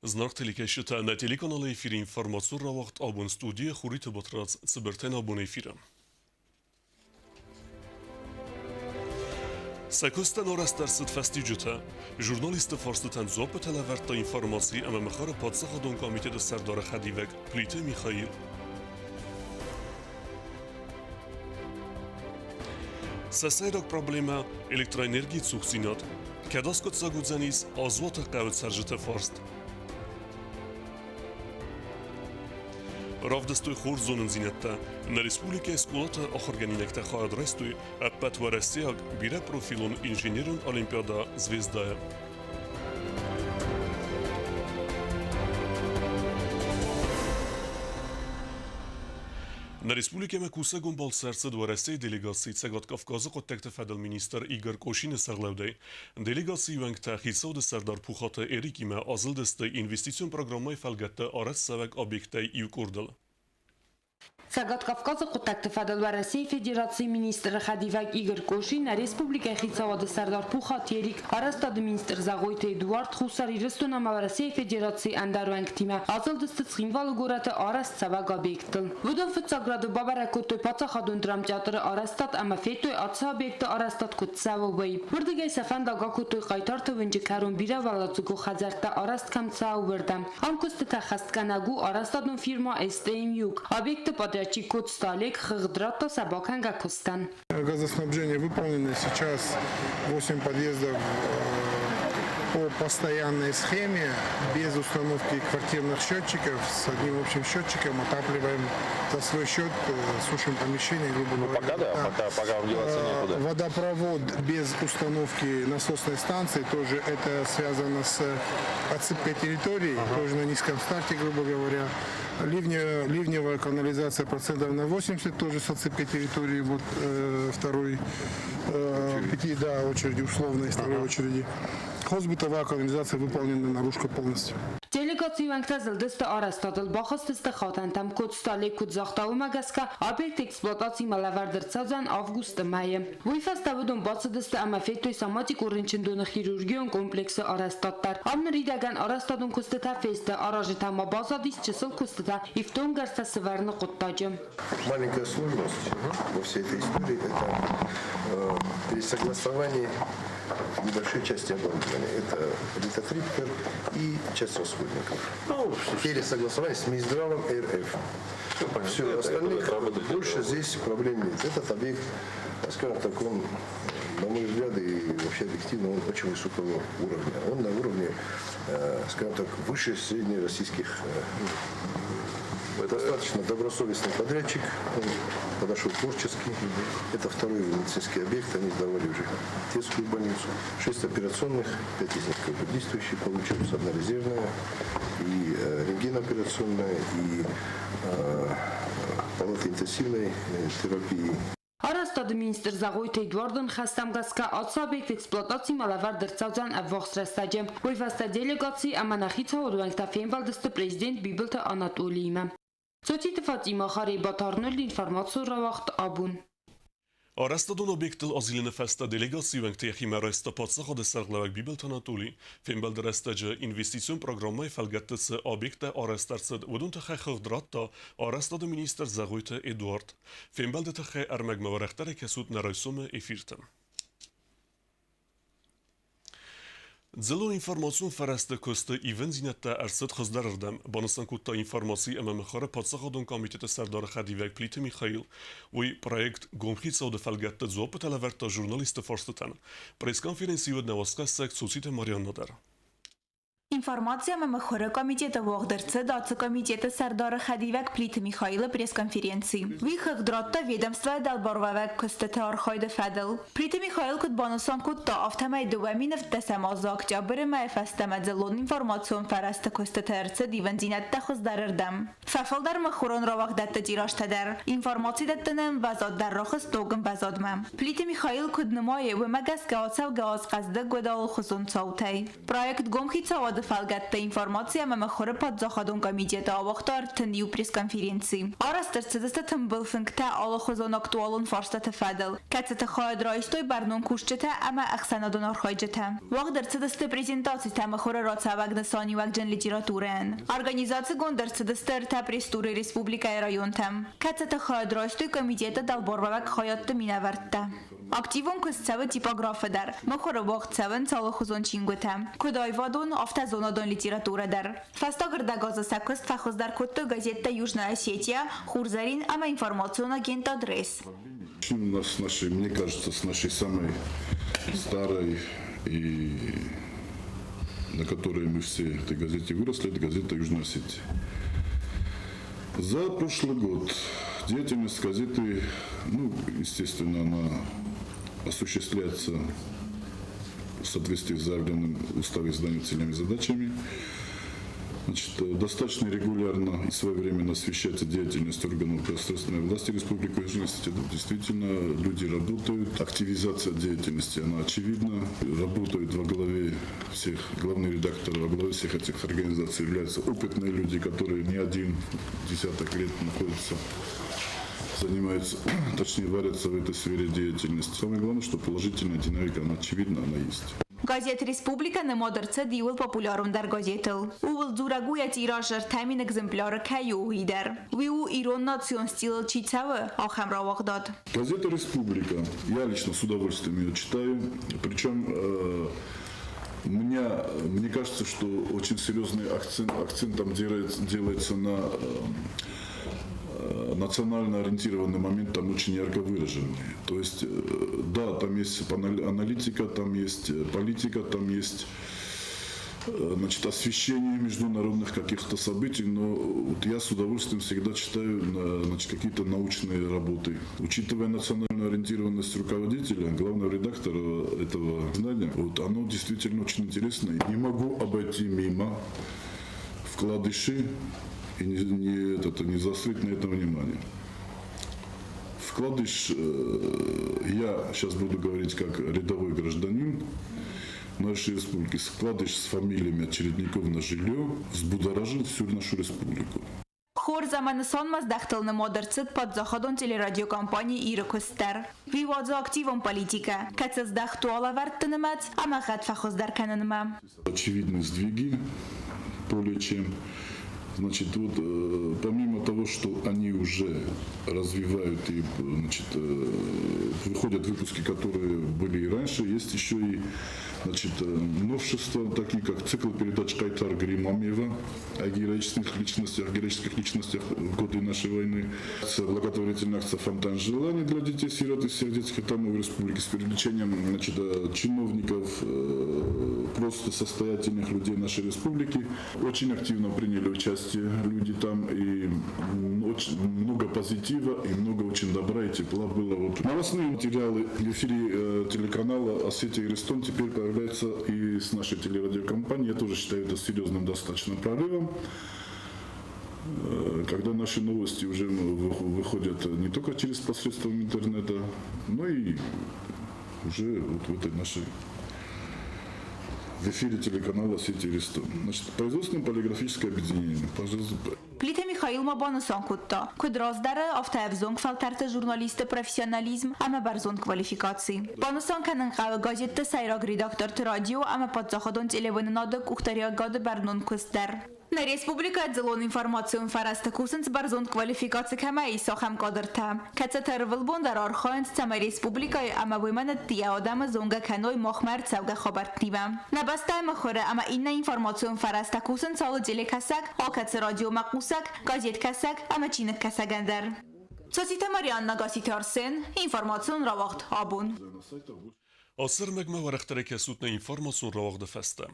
Знак телекешите на телеканале эфир информацию равахт абон студия хурит батрац цибертен абон эфира. Sekostan orası dersit festijüte, jurnalisti farsıtan zopet televertta informasi ama mexara padsaxadon komitede serdar Xadivek Plite Mikhail. Sesayrak problema elektroenergi tsuxsinat, kedaskot zagudzanis azvata qavit serjete farst. Ravdestoy xor zonun zinette, na Respublika Eskolata axırgeninekte xaadrestoy, appet varestiyak bire profilon inženjerun Olimpiyada Zvezdaya. На Республикеме Кусагун бол серце дворесей делегации цегат Кавказы qottекте федел министр Игор Кошин сарлевдей. Делегации венгте хисауд сардар пухата Эрикиме азылдесте инвестицион программай фалгетте арес савек объектей юкурдал. Сагат Кавказа qottекте федел ва Россия Федерации министр Xadivek Игор Кошин на Республика хисауд сардар пухат Эрик арестад министр Загойте Эдуард Хусари Рестона ва Россия Федерации андар венгтиме азылдесте цхинвал горате арест савек объектл. Вудон фцаграду бабаракот пацахадун драм театры арестат ама фетой атса объекты арестат кутсавой. Вурдигай сафанда гакут қайтарты венжи карун бира валацугу хазарта арест камцау вырдам. Амкусты тахастканагу арестадун фирма STM Юг. Объекты подрядчик код Сталик Хагдрата Сабаканга Кустан. Газоснабжение выполнено сейчас 8 подъездов по постоянной схеме, без установки квартирных счетчиков, с одним общим счетчиком отапливаем за свой счет, сушим помещение, грубо говоря. Пока деваться некуда. Водопровод без установки насосной станции, тоже это связано с отсыпкой территории, тоже на низком старте, грубо говоря. Ливневая канализация процентов на 80, тоже с отсыпкой территории, вот второй, очереди, условной второй очереди. Хозбытовая канализация выполнена наружка полностью. Делегации вангтазылдысты арестадыл бахыстысты хатантам код Сталик код захтау магаска объект эксплуатации малавардырцазан августа майя. Вуйфаста будун бацыдысты ама феттой саматик урынчындуны хирургион комплексы арестаттар. Амны ридаган арестадун кустыта фесты аражы тама базадис чысыл кустыта ифтон гарста сыварны куттажым. Маленькая сложность во всей этой истории – это при согласовании небольшой части оборудования. Это литотриптер и часть расходников. Пересогласование с Минздравом РФ. Все, остальных больше здесь проблем нет. Этот объект, скажем так, он, на мой взгляд, и вообще объективно, он очень высокого уровня. Он на уровне, скажем так, выше среднероссийских. Достаточно добросовестный подрядчик, он подошел творчески. Это второй медицинский объект, они сдавали уже детскую больницу. 6 операционных, 5 из них действующие получилось, одна резервная, и рентгеноперационная, и палата интенсивной терапии. Арестад министр Загойте Эдуардон Хастамгаска отца объект эксплуатации малавардырцазан аввахсрастаджем. Войфаста делегации аманахица удвангта фенвалдысты президент Бибилта Анатолиима. Соците Фатима Хари Батарнул информацию равахт абун. Arestadon objektel aziline festa delegasi vengtehi meresta patsaxa de serglevek Bibelt Anatoli, fembelde restace investisyon programmay felgettese objekte arestartsed vodun texe xagdratta arestad minister Zagoyte Eduard, fembelde texe ermegme varektere kesut nerajsume efirtem. Zelo informacijon fereste koste even zinette erset xizdererdem, banısan kutta informasi ama mexare patsaxadon komitete serdar Xadivek Plite Mikhail, uy projekt gomxica de felgette zopet eleverta jurnaliste farsteten. Пресс-конференции od nevaskasek Соците Marian Nadar. Информация мемохора комитета Вогдерце датса комитета Сардара Xadivek Plite Mikhail пресс-конференции. Вихах дротта ведомства Далборвавек костете архайда федел. Plite Mikhail код банусан код автомай довамин в тесамазак джабре маефастамад зелон информацион фараста костете эрце дивензинет тахоз дарердам. Фафал дар мехорон равах датта джираштадер. Информации даттанем вазад дар рахс тогм вазадмам. Plite Mikhail код нумае و مگس گاوساو گاز قزده گدال خزون صوتی. Проект гомхица falgatta informatsiya me xore padzaxadon komiteta avaqtar tındiu press-konferensi. Araştırıcısı tımbıl funkta alıxozon aktualun farsta tefadil. Katsata xaid raistoy barnon kuşçata ama aksanadon arxaycata. Vaqdırçıdıstı prezentasi tama xore ratsavagda sani vaqjan literaturen. Organizatsiya gondırçıdıstır ta presturi Respublikaya rayon tam. Katsata xaid raistoy komiteta dalborvavak xayatta minavartta. Aktivon kustava tipografa dar. Mexore vaqt savan alıxozon çingota. Kudayvadon aftazonadon literatura dar. Fasta gırdagaza sakust faxozdar kutto газета Южная Осетия, Хурзарин, ама информационный агент адрес. Мне кажется, с нашей самой старой и на которой мы все в этой газете выросли, это газета Южной Осетии. За прошлый год деятельность газеты, естественно, она осуществляется в соответствии с заявленным в уставе издания целями и задачами. Достаточно регулярно и своевременно освещается деятельность органов государственной власти Республики Южная Осетия. Действительно, люди работают. Активизация деятельности, она очевидна. Работают во главе всех, главный редактор, во главе всех этих организаций являются опытные люди, которые не один десяток лет находятся, занимаются, точнее, варятся в этой сфере деятельности. Самое главное, что положительная динамика, она очевидна, она есть. Газет Республика немодерце диул популярун дар газетл. Увл зурагуя тиражер тамин экземпляр каю хидер. Виу ирон национ стил читавы ахам равагдад. Газета Республика. Я лично с удовольствием ее читаю. Причем мне кажется, что очень серьезный акцент там делается на национально ориентированный момент там очень ярко выраженный. То есть, да, там есть аналитика, там есть политика, там есть освещение международных каких-то событий, но вот я с удовольствием всегда читаю какие-то научные работы. Учитывая национальную ориентированность руководителя, главного редактора этого издания, оно действительно очень интересно. Не могу обойти мимо вкладыши и не заострить на этом внимание. Вкладыш, я сейчас буду говорить как рядовой гражданин нашей республики, вкладыш с фамилиями очередников на жилье взбудоражил всю нашу республику. Хор заманысон маздахтыл немодерцит подзаходон телерадиокомпании Иркустер. Вивадза активом политика. Кацаздахту алаварттынымац, ама хат фахоздар каныныма. Очевидные сдвиги, более чем. Значит, помимо того, что они уже развивают и выходят выпуски, которые были и раньше, есть еще и новшества, такие как цикл передач Кайтар Гримамева о героических личностях в годы нашей войны, благотворительная акция «Фонтан желаний» для детей-сирот из всех детских домов республики с привлечением чиновников, просто состоятельных людей нашей республики. Очень активно приняли участие люди там, и очень много позитива, и много очень добра и тепла было. Новостные материалы в эфире телеканала «Осетия и Рестон» теперь появляются и с нашей телерадиокомпании. Я тоже считаю это серьезным достаточно прорывом. Когда наши новости уже выходят не только через посредством интернета, но и уже в этой нашей в эфире телеканала «Осетия и Рестон». Производственное полиграфическое объединение. Плита Михаил Мабанусон кутта. Кудраздары автоевзонг фалтарта журналисты профессионализм, ама барзон квалификации. Банусон канын қавы газетті сайраг редактор радио, ама подзаходон телевинынады кухтария гады барнон кустар. На республика отделон информацию фараста кусенц барзон квалификации кама и сохам кадрта. Кацатар вилбон дар архаинц цама республика ама виманат тия адама зонга каной махмар цавга хабартнива. Набастай махоре ама инна информацию фараста кусенц алы деле касак, алкац радио макусак, газет касак, ама чинет касагандер. Сосита Марианна Гасити Арсен, информацион равахт абун. Асыр мегме варахтарeke sutne информацион равахт фесте.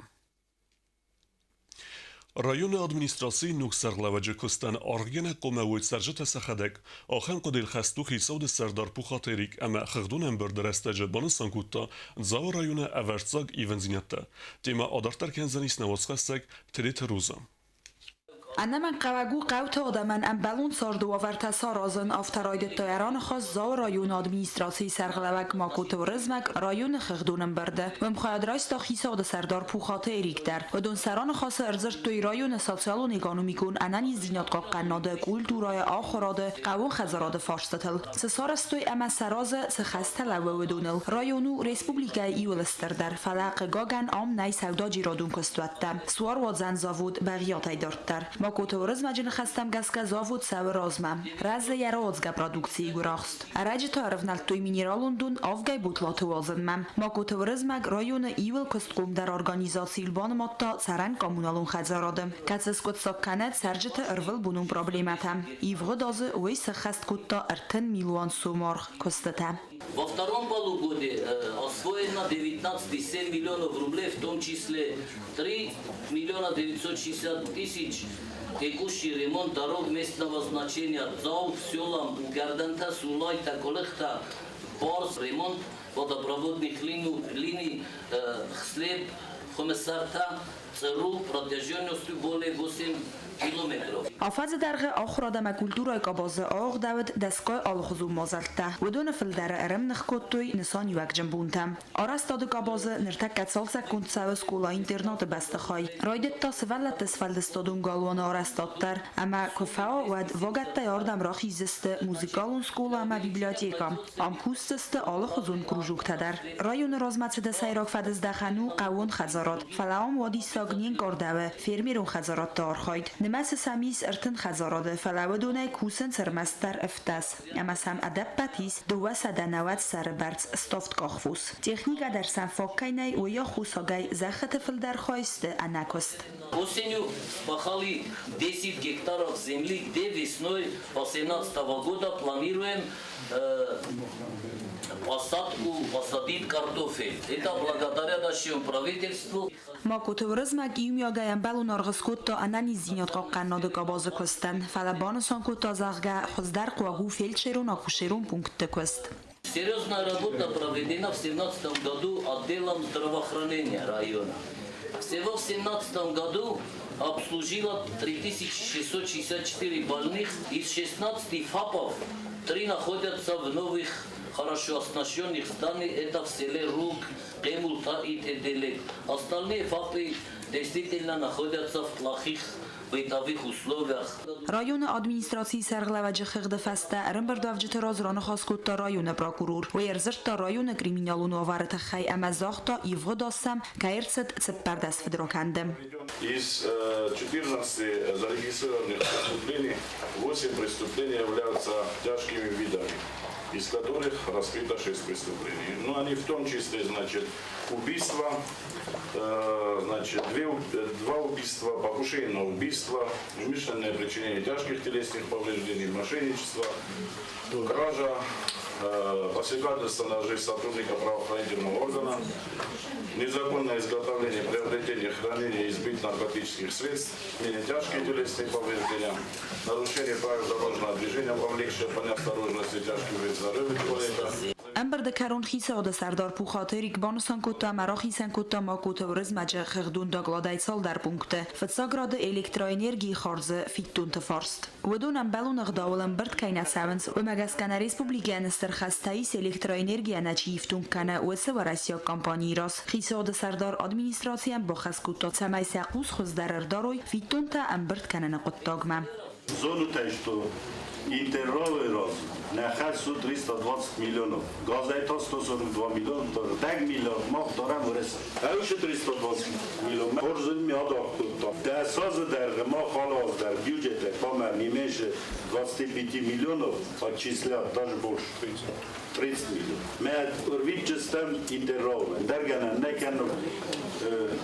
رایون ادمنستراسی نوکسرلوجه کستن آرگین قوموی سرجت سخدک آخم قدیل خستوخی سود سردار پوخاتریک اما خردونم بردرستجه بانستان کتا زاو رایون اورتزاگ ایونزینیتا تیما آدارتر کنزنیس نواز خستک تریت روزم. Anna man qawagu qawt odaman am balun sordu avarta sarazın aftaraydı tayaran xas zav rayon administrasiya sarglavak makut turizmak rayon xigdunun birdi. Mumxayad rasta xisad sardar puxate erikdar. و دون سران خاص ارزش توی رایون سوسیال و اکونومیکون انانی زینات قناده کولتورای آخراده قوون خزراده فارستتل سسار استوی اما سراز سخسته لو دونل رایونو ریسپوبلیکای ایولستر در فلق گاگن آم نای سودا جیرادون کستوته سوار و زن زاود بغیاتای دارتر ما کوتورز مجن خستم گسک زاود سو رازمم رز یراز پرودوکسی گراخست اراج تعرف نل توی مینرالون دون آفگای بوتلات وازنمم ما کوتورز مگ رایون ایول کستقوم در ارگانیزاسی البان ماتا سران کامونالون خزراده کاتس کت سکنت سرجت ارول بونون проблематам и в году ой сахаст кутта артен миллион сумор костата. Во втором полугодии освоено 19,7 миллионов рублей, в том числе 3 миллиона 960 тысяч текущий ремонт дорог местного значения ЗАУ, селам, Гарданта, Сулайта, Колехта, Борс, ремонт водопроводных линий Хслеб, Хомесарта, ЦРУ протяженностью более 8 километров. آفاز درغ آخرادم کلتورای کاباز آغ داود دستگاه آلخزو مازلته و دون فلدر ارم نخکوتوی نسان یوک جنبونتم آرستاد کاباز نرتکت سالسه کند سو سکولا اینترنات بستخای رایدت تا سولت تسفلدستادون گالوان آرستادتر اما کفاو ود واگت یاردم را خیزست موزیکالون سکولا اما بیبلیاتیکا ام کوستست آلخزون کروژوک تدر رایون رازمت ده سیراک فدز دخنو قوون خزارات فلاام وادی ساگنین کردوه فرمیرون خزارات دارخاید نمس سمیس ارتن خزاراده فلاودونه کوسن سرمستر افتاس اما سم ادبتیس 290 سربرز استافت کاخفوس تکنیکا در سنفاکینای و یا خوساگای زخت فلدر خواسته انکست. Осенью пахали 10 гектаров земли, где весной по 17 года планируем посадить картофель. Это благодаря нашему правительству. ما کوتورزمک ایمیاگایم بلون ارغسکوت تا انانی زینات قناد کاباز کستن فلبانسان کوتا زغگا خزدر قواغو фельдшерун акушерун пункт квест. Серьезная работа проведена в 2017 году отделом здравоохранения района. Всего в 2017 году обслужило 3664 больных, из 16 ФАПов 3 находятся в новых хорошо оснащенных зданиях, это в селе Рук, Кемулта и Теделек. Остальные ФАПы действительно находятся в плохих бытовых условиях. رایون ادمنستراسی سرغلوجه خغد فسته ارم بردوجه تراز ران خاص کود تا رایون پراکورور و ارزش تا район криминалун аварата хай амазахта и вгодасам каерцет цеппардас федерокандем. Из 14 зарегистрированных преступлений 8 преступлений являются тяжкими видами, из которых раскрыто 6 преступлений. Но они в том числе, значит, убийство, значит, 2 убийства, покушение на убийство, умышленное причинение тяжких телесных повреждений, мошенничество, кража, посягательство на жизнь сотрудника правоохранительного органа, незаконное изготовление, приобретение, хранение и сбыт наркотических средств, менее тяжкие телесные повреждения, нарушение правил дорожного движения, повлекшее по неосторожности тяжкий вред здоровью человека. امبر دکارون خیسه آد سردار پوخاطری که بانسان کتا مرا خیسن کتا ما کتا و رزمجه خردون داگلادای سال در پونکته فتساگراد الکتراینرگی خارزه فیتون تفارست و دونم بلون اغداولم برد کینت سونس و مگسکن ریسپوبلیگی انستر خستاییس الکتراینرگی انچیفتون کنه و سه ورسیا کمپانی راست خیسه آد سردار ادمینستراسی با خس کتا سمای ساقوس خوز در ارداروی فیتون تا امبرد کنه نقطاگمم Зону тайшту интерровый роз на хасу 320 миллионов. Газета 142 миллиона, 1 миллион мах дорам врес. А еще 320 миллионов. Орзун миадах тут. Да сазы дерг ма халаз дар бюджете пома не меньше 25 миллионов, отчислят даже больше. 30 миллионов. Мы урвичестам интерровый. Дергана некану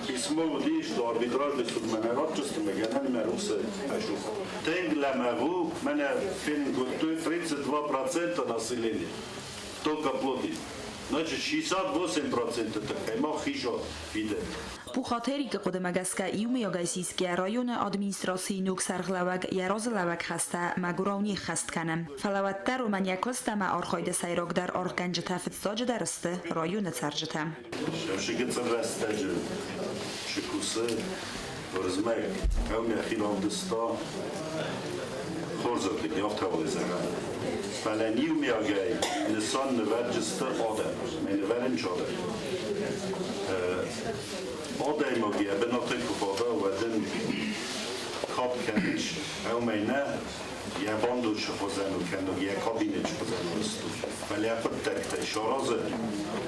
письмо уди, что арбитражный суд меня ротчество, мы генеральный мерусы. Тенгла могу, меня фильм готовит 32% населения. Только платит. Значит, 68% такая, мах еще видит. پوخاطری که قدم مگسکه ایوم یا گیسیس که رایون ادمینستراسی نوک سرغلوگ یراز لوگ خسته مگرونی خست کنم فلوتر و من یکسته ما آرخاید سیراک در آرگنج تفت ساج درسته رایون ترجتم شکت سرسته جو شکوسه ورزمك او مخيران دستا خورزت دیگه افت حوالی زنگان فلانیو میاگه نسان نور جسته آدم من نورن چادم آدم ماگیه به ناطق کفاده و دن کاب کنیش او مینه یه باندوش خوزن و کندو یه کابینش خوزن و رستو ولی اپت تکت شارازه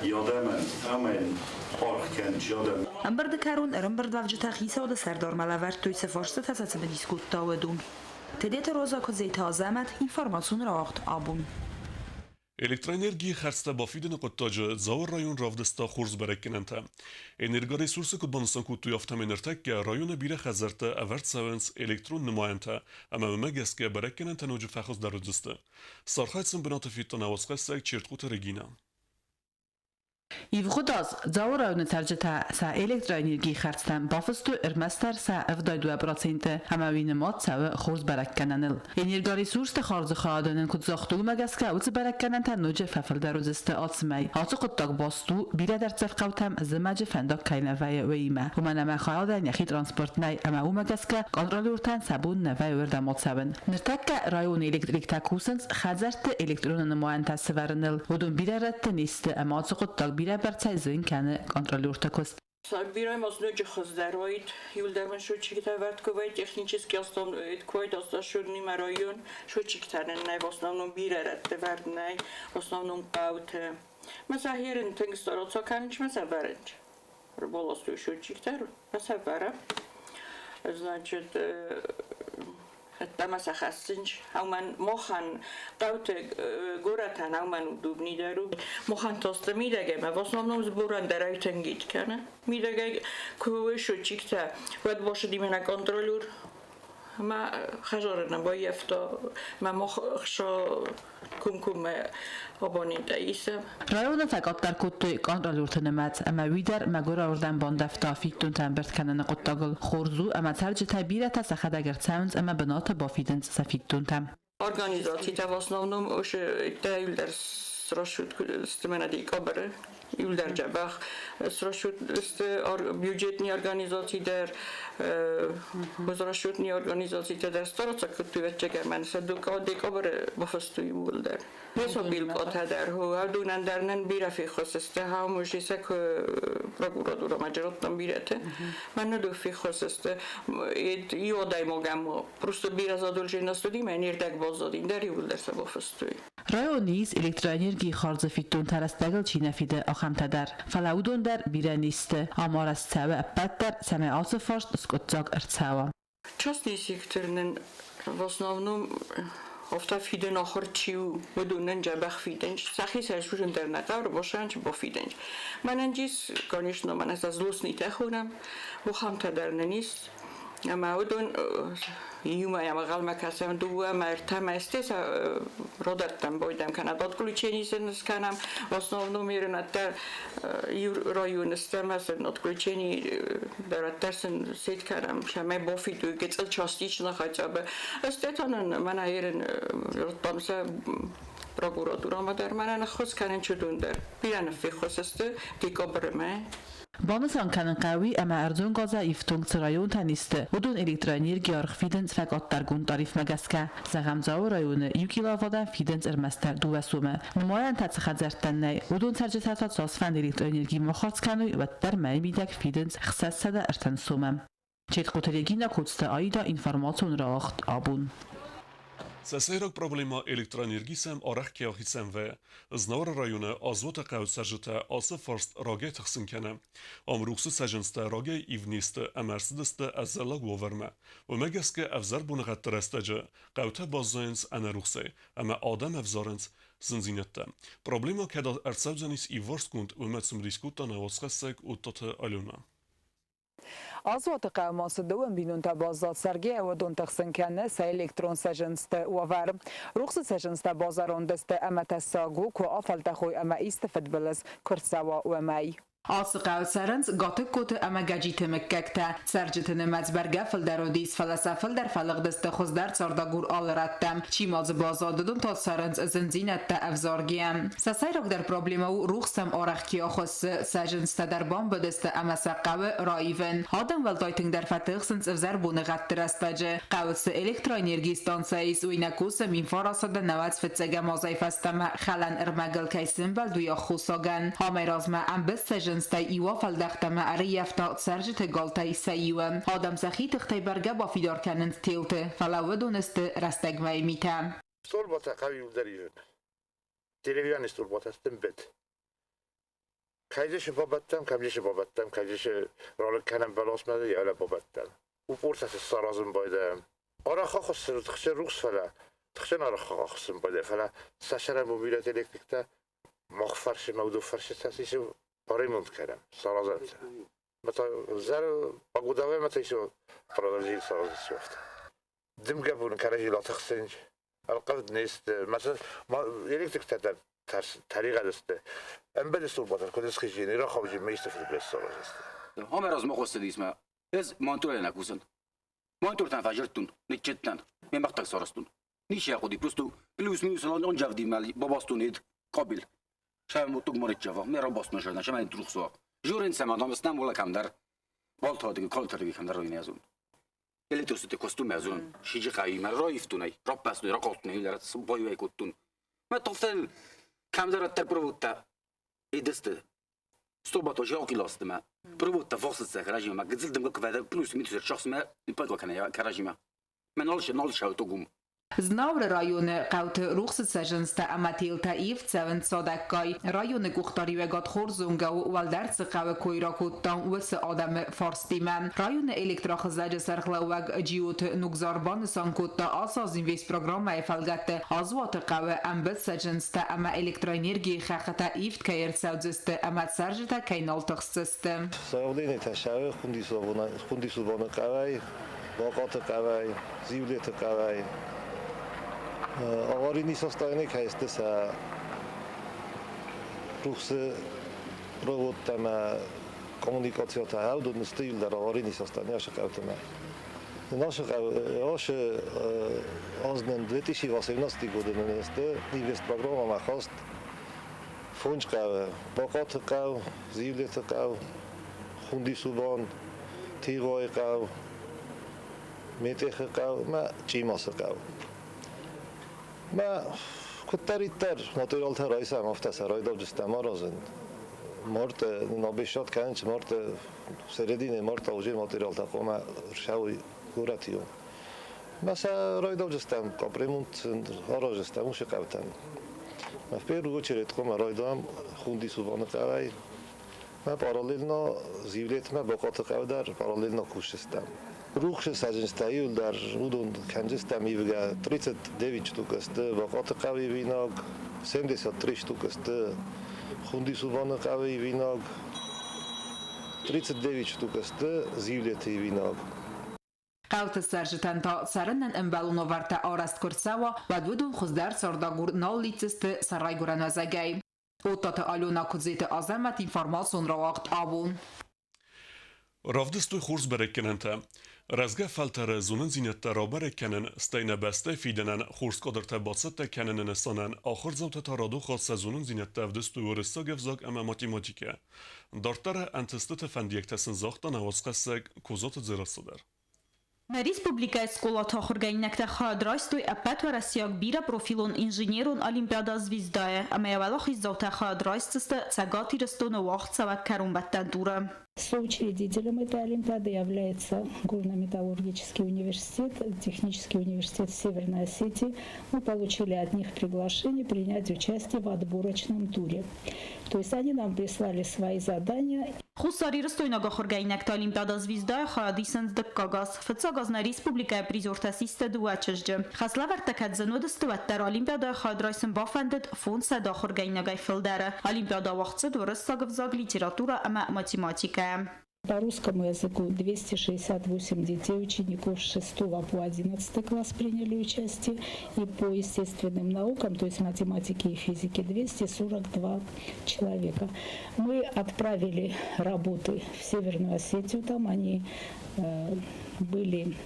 یادمن او مین پارک کنیش یادم Amberdekaron Ramberdwavjeta Khisa od Serdar Malaver توی سفارشت تساس به دیسکوت ودون. تدیت روزا که زیتا زمت information راخت آبون. Elektroenergie خرسته بافیدن قطاج زاور رایون رافدستا خورز برکننته. انرژی ریسورس کدبانستان کود توی افتم انرتک که رایون بیره خزرته اورد سوینس الکترون نماینته اما مگس که برکننته نوج فخص در دسته. سرخایتسن بنات فیتا نواسقه سگ چرتقوت رگینا. Ivgudaz, zauraune targeta sa elektroenergie khartstan bafstu ermaster sa 72% hamawine mat sa khurs barakkananil. Energi resurs te kharz khaadanen kutzaqtu magaska ut barakkanan tanoje fafal daruzeste atsmay. Atı quttak bastu bila dartsaf qawtam zamaje fandak kaynavaya weima. Umana ma khaadan yaxi transport nay ama umagaska kontrolurtan sabun navay verdamat saben. Nirtakka rayon elektrik takusens khazart elektronen muanta svarnil. Udun bilarat niste ama atı quttak bila برتزین کنه کنترلور تکست. بیرایم از نوچه خزدروید یول درمن شو چیکتا ورد کوبای تکنیکیسکی استان کوید استا شد نیمرایون شو چیکترن نه واسنامون بیره رد ورد نه واسنامون قوت مثلا هیرن تنگستارات سا کنیش مثلا ورنج بالاستو شو چیکتر مثلا ورم значит مثلا خستنج همان مخن قوت گورتن همان دوبنی درو مخن تاست میدگه ما واسه نمز بورن درای تنگید کنه میدگه کوشو چیکتا ود باشه دیمه کنترلور ما خجارنم با یفتا ما مخشا کم آبانی دایسم رایون فقط در کتوی کنترلور تنمت اما ویدر مگورا اردن باندفتا فیتون تنبرد کنن قطاگل خورزو اما ترج تبیره تسخد اگر تساونز اما بنات بافیدنز سفیتون تم Organizacji ta w основном już te sroszut stymena dikobry یول در جبخ سرشود است بیوجتنی ارگانیزاتی در بزرشودنی ارگانیزاتی در ستارت کتوی چکر من صدوق دیکابر بفستوی ول در نیسو بیلکات در هو دونن درنن بیرفی خصسته ها مجلس که پروکوراتورا مجرات نم بیرته من ندو فی خصسته یو دایموگم پروست بیراز آدولجی نستودی من ایردک بازدین در یول در سبفستوی رایونیز الکتروانرژی خارج فیتون ترستگل چی نفیده آخمت در فلاودون در بیره نیسته آمار از سوه اپت در سمعات فرست اسکتزاگ ارتساوا Частные секторы в основном автофиден охорчиу بدونن جبخ فیدن سخی سرشور اینترنت رو باشن چه با فیدن من انجیس کنیشنو من از لوس نیته خونم بخم تدرن نیست اما ودون یوما یا مقال مکسم دو مرتم استیس رادرتم بایدم کنه داد کلیچینی سنس کنم в основном میرن در رایون استم است نات کلیچینی در ترسن سیت کردم شما با فیدو گیتل چاستیچ نخواهد به استتانن من ایرن رتبامس پروکوراتورا ما در من نخواست کنن چدون در بیرن فی خواست دیکابرمه بانسان کنن قوی اما ارزون گازه ایفتون سرایون تنیسته ودون الکتروانرژی آرخ فیدنز فقط در گون تعریف مگسکه زغمزاو رایون یوکیلا وادن فیدنز ارمستر دو وسومه نمایان تدسخد زرتن نی ودون سرجتات ساسفند الکتروانرژی مخارج کنوی و در مای بیدک فیدنز خصص سده ارتن سومم چیت قطرگی نکوتسته آیدا اینفرماتون راخت آبون Сесейрок проблема электроэнергисем арах кеохисем ве знавар районы азвота қавд сажыта асы фарст раге тахсын кене. Амрухсы сажынсты раге ивнисты амарсыдысты аззала гуаверме. Умегеске авзар бунығатты растаджы қавта баззайынс анарухсы, ама адам авзарынс зынзинетті. Проблема кеда арцавзанис и варскунд уметсым дискута навасқасек уттаты алюна. Azot qawmas دوم بینون تا بازار سرگی و دون تخسن کنه سه الکترون سجنست وور رخص سجنست بازارون دست اما تساگو که آفل تخوی اما استفد بلز کرسوا و مای Asıqav sarınc gatı kotu ama gacite mekkekte. Sercitini mezberge filderodis falsafel der falıqdiste xuzdar çardagur alrattem. Çimaz bazadudun ta sarınc zinzinette evzargiyem. Sasayrak der problema u ruxsam araxkiya xos sajinste der bambediste ama saqav raiven. Adam veltayting der fatixsins evzar bune gattirestace. Qavs elektroenergi stansayis u inakus min farasada nawaz fitsege mazayfastama xalan irmagel kaysim bel duya xusagan. Hamerazma am bes Stay iwa faldachtama ariyafta serjit galtay sayiwem. Adam saxi tixtay berge با فیدار کنند تیلته فلاو دونست رستگمای میتم. استول باتا قوی داریون. تلویزیون استول باتا استم بد. کایجش بابتم کامجش بابتم کایجش رال کنم بلاس مده یا لا بابتم. و پرسه سرازم بایدم. آرا خاص تخش روز فلا تخش نارا خاصم بایده فلا سشر موبیلات الکتریکتا مخفرش مودو فرش تاسیش آریموند کردم سرازم. مثلا زر باگوداوی مثلا شو فرادرجیل سرازی شفت. دم قبول كراجي لا تخسنج القفد نيست مثلا ما الكتريك تاع طريقه دست ام بده سول باتر كودس خيجيني را خوجي ميست في البلاصه صراحه هم راز ما خص اسمه از مانتور انا كوسن مانتور تنفجرتون نيتشتن من مقطع سارستون نيش ياخدي بلوستو بلوس ميوس لون جافدي مالي باباستون ايد قابل شايف موتوك مريت جافا ميرا باستون شدن شما تروخسو جورين سمادام استم ولا كم در بالتا دیگه کالتر دیگه کم در روی نیازون الکتریسیته کاستوم ازون شیجی قوی من رایفتونی راب بس را قاطنی در بایوی کوتون ما تفتل کم در تر پروتا ایدست استوباتو جاکی لاست ما پروتا فاصل سخراجی ما گزل دم کفاده پلوس میتوسر شخص ما نپاد وکنه کراجی ما من نالش اوتوگوم Znavr rajone qaut ruxs sajinsta amatil taif tsevent sodakkai rajone guxtari gat xorzunga waldar tsqaw koyrakuttan was adam farstiman rajone elektroxzaje sarxlawag jiut nugzarban sankutta asaz invest programma falgat azwat qaw ambet sajinsta ama elektroenergi xaqata ift kayer saudzist ama sarjta kaynal txsist Saudini tashaw khundisovana qawai waqat qawai zivlet qawai аварийный состояние есть с рухсы провод там коммуникация та аудио стиль در аварийный состояние шакаутма наши ознен 2018 года несте инвест программа махост фончка бакат кав зивлет кав хунди субан тигой кав метех кав ма чимас кав ما كتريتر ماتوريال ترايس هم افته سرای دو جستما رازن مرت نابشات کنچ مرت سردین مرت اوجی ماتوريال تقوم شوی گوراتیو مثلا رای دو جستم کاپریمونت آراج جستم وش قبتن ما في رو چرت قوم رای دو هم خوندی سوبان قوی ما پارالیل نا زیولت ما باقات قوی در پارالیل نا کوش جستم روخش سجنستایی در اون کنجستم ایوگا 39 штук است وقات قوی ویناگ 73 штук است خوندی سوبان قوی ویناگ 39 штук است زیولتی ویناگ قوت سرجتن تا سرنن امبالونو ورتا آرست کرساوا و دودون خزدر سرداگور نال لیتست سرای گرانوزگی او تات آلونا کزیت آزمت اینفارماسون را وقت آبون Ravdistui xurs berekkenente. Rezge feltere zunen zinette ra berekkenen stejne beste fidenen xurs koderte batsette kenenen sanen axir zawteta radu xasse zunen zinette evdistui urissa gevzag eme matematike. Dartere entistete fendiyektesin zaxtan avazqesseg kozat zirasıdır. Республика Сколата Хоргайнекта Хадрайстуй апат Россияк бира профилон инженерон Олимпиада звездая, а моя валахи заута Хадрайстста цагати растона вахтсава карумбаттандура. Соучредителем этой Олимпиады является Горно-металлургический университет, Технический университет Северной Осетии. Мы получили от них приглашение принять участие в отборочном туре. То есть они нам прислали свои задания. Խուսարի ռստոյնագա խորգայինակ Олимпиада звезда խադիսենց դկկագաս ֆծագազնա республикая призёртасистը դուաչժջը խասլավար տակածնոդը ստվատտար Олимпиада խադրայսն բաֆանդդ ֆոնսա դա խորգայինագայ ֆիլդերը Олимпиада վաղցը դուրս սագվզագ լիտերատուրա ամա մաթեմատիկա По русскому языку 268 детей, учеников с 6 по 11 класс приняли участие. И по естественным наукам, то есть математике и физике, 242 человека. Мы отправили работы в Северную Осетию, там они были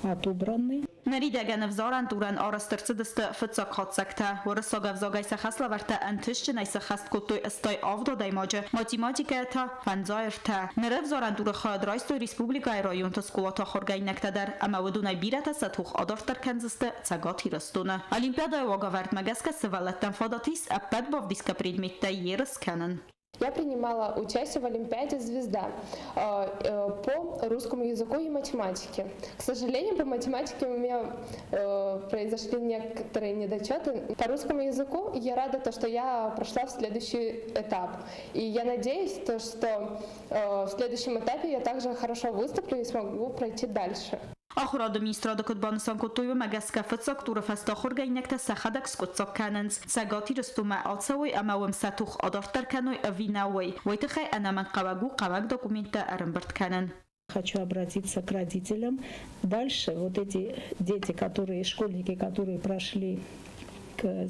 отобраны. Նրիդեգենև զորան տուրան արաստրցը դստը վծակ հացակտա, որը սոգավ զոգայսը խասլավարտը ընթիշչն այսը խաստ կոտոյ ըստոյ ավդո դայմաջը, մատիմատիկա էթա, վանձայր թա։ Նրև զորան տուրը խադրայստոյ ռիսպուբլիկայ ռայոն թսկուլատա խորգային նկտադար, ամա վդունայ բիրատը սաթուխ ադարտար կենզստը ծագատ հիրստունը։ Олимпиада Уаговард Магаска Савалаттан Фадатис, а Пэтбов диска предметта Ерес Кэнен. Я принимала участие в Олимпиаде «Звезда» по русскому языку и математике. К сожалению, по математике у меня произошли некоторые недочеты. По русскому языку я рада, что я прошла в следующий этап. И я надеюсь, что в следующем этапе я также хорошо выступлю и смогу пройти дальше. Ахурад министра Кутбанистан Кутуй Магаска Фацак Тура Фаста Хургайнекта Сахадак Скутсак Каненс Сагати Рустума Ацауй Амауем Сатух Адартар Кануй Авинауй Вайтахай Анаман Кавагу Кавак документа Арамберт Канен. Хочу обратиться к родителям. Дальше вот эти дети, школьники, которые прошли на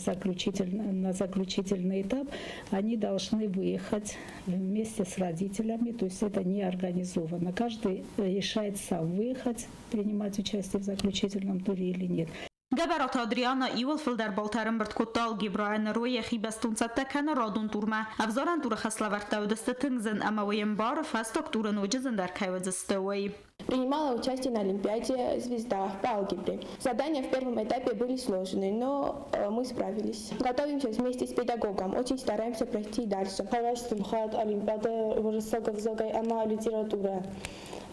заключительный этап, они должны выехать вместе с родителями, то есть это не организовано. Каждый решает сам, выехать, принимать участие в заключительном туре или нет. Գաբարոտ Ադրիանա իվլֆլդար բոլթարն բրտկոտալ Գիբրաեն ռոյ խիբաստունցատ տքան ռադուն տուրմա ավզորան տուրը խասլավարտաուդստըթնգզն ամավոյեմ բարը ֆաստոկ տուրն ուջզն դարքայվձստըվэй. Принимала участие на Олимпиаде «Звезда» по алгебре. Задания в первом этапе были сложные, но мы справились. Готовимся вместе с педагогом, очень стараемся пройти дальше. Олимпиада высокой литература.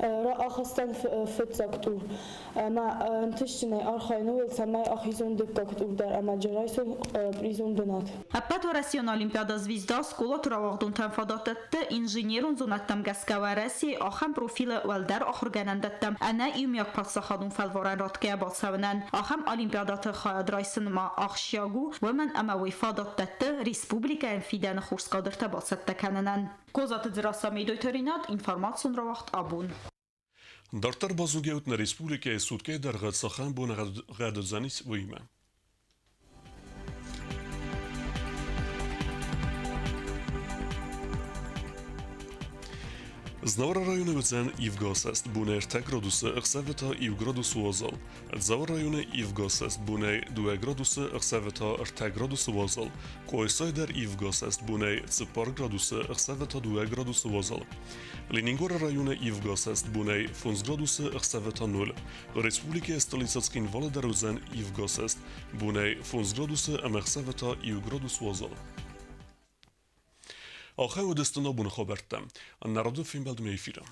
Ахастан фицактур, ама тышчиной архайну самай ахизон декактур дар амаджарайсу призон донат. Аппат варасион Олимпиада «Звезда» скула туравагдун танфадататты инженерун зонаттам гаскава России ахам профилы валдар ахурганандаттам ана имяк пасахадун фалворан раткая басавнан ахам Олимпиадаты хаядрайсын ма ахшягу вман ама вифадататты республика фидан хурскадырта басатта кананан. Козаты дзираса мейдойтеринат информацион равахт абун. Դարտար բազուգեութն ռեսպուլիկայի սուտկե դարգացախան բուն ғադզանից վույմը։ Znavara rajony wycen Iwgosest, bunej 3 gradusy, 2 gradusy wozol. Dzawar rajony Iwgosest, bunej 2 gradusy, 3 gradusy wozol. Koysojder Iwgosest, bunej 4 gradusy, 2 gradusy wozol. Leningora rajony Iwgosest, bunej 5 gradusy, 0. Respublike Stolicackin Volodar wycen Iwgosest, bunej 5 gradusy, 2 gradusy wozol. آخر و دستنا بون خبرتم. النرادو فیلم بلد میفیرم.